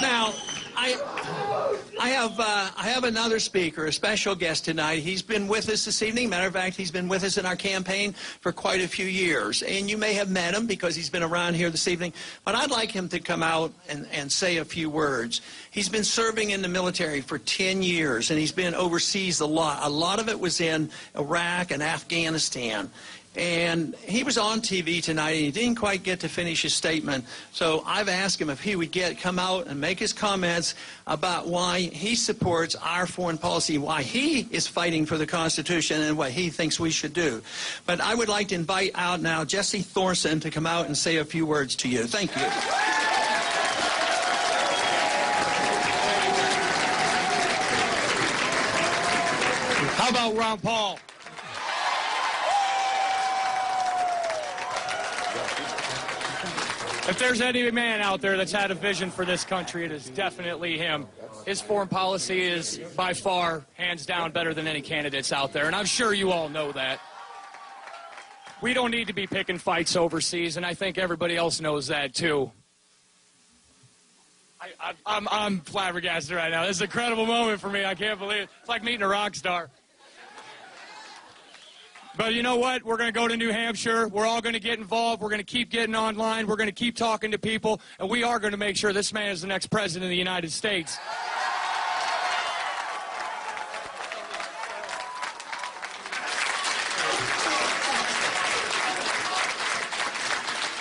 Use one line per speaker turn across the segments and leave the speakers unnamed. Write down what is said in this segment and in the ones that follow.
Now, I have another speaker, a special guest tonight. He's been with us this evening. Matter of fact, he's been with us in our campaign for quite a few years. And you may have met him because he's been around here this evening. But I'd like him to come out and say a few words. He's been serving in the military for 10 years, and he's been overseas a lot. A lot of it was in Iraq and Afghanistan. And he was on TV tonight, and he didn't quite get to finish his statement. So I've asked him if he would come out and make his comments about why he supports our foreign policy, why he is fighting for the Constitution, and what he thinks we should do. But I would like to invite out now Jesse Thorson to come out and say a few words to you. Thank you.
How about Ron Paul? If there's any man out there that's had a vision for this country, it is definitely him. His foreign policy is by far, hands down, better than any candidates out there, and I'm sure you all know that. We don't need to be picking fights overseas, and I think everybody else knows that too. I'm flabbergasted right now. This is an incredible moment for me. I can't believe it. It's like meeting a rock star. But you know what? We're going to go to New Hampshire. We're all going to get involved. We're going to keep getting online. We're going to keep talking to people. And we are going to make sure this man is the next president of the United States.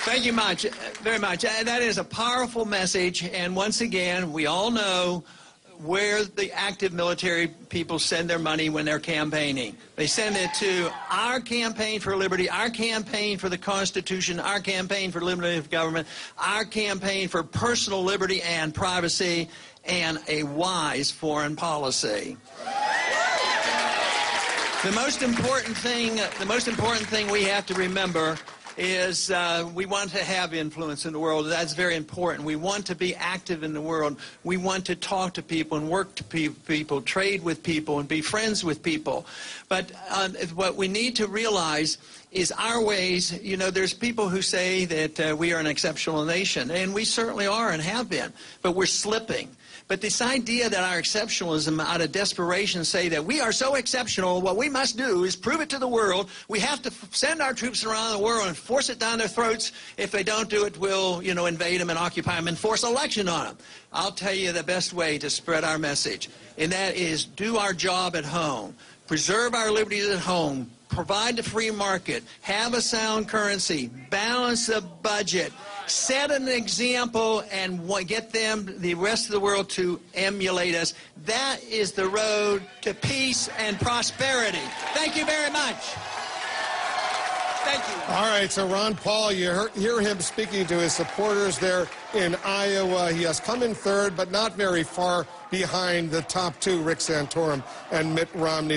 Thank you very much. That is a powerful message. And once again, we all know where the active military people send their money when they're campaigning. They send it to our campaign for liberty, our campaign for the Constitution, our campaign for liberty of government, our campaign for personal liberty and privacy, and a wise foreign policy. The most important thing we have to remember is we want to have influence in the world. That's very important. We want to be active in the world. We want to talk to people and work to people, trade with people, and be friends with people. But what we need to realize is our ways. You know, there's people who say that we are an exceptional nation, and we certainly are and have been, but we're slipping. But this idea that our exceptionalism out of desperation say that we are so exceptional, what we must do is prove it to the world. We have to send our troops around the world and force it down their throats. If they don't do it, we'll, invade them and occupy them and force election on them. I'll tell you the best way to spread our message, and that is do our job at home. Preserve our liberties at home. Provide the free market. Have a sound currency. Balance the budget. Set an example and get the rest of the world to emulate us. That is the road to peace and prosperity. Thank you very much. Thank you.
All right, so Ron Paul, you hear him speaking to his supporters there in Iowa. He has come in third, but not very far behind the top two, Rick Santorum and Mitt Romney.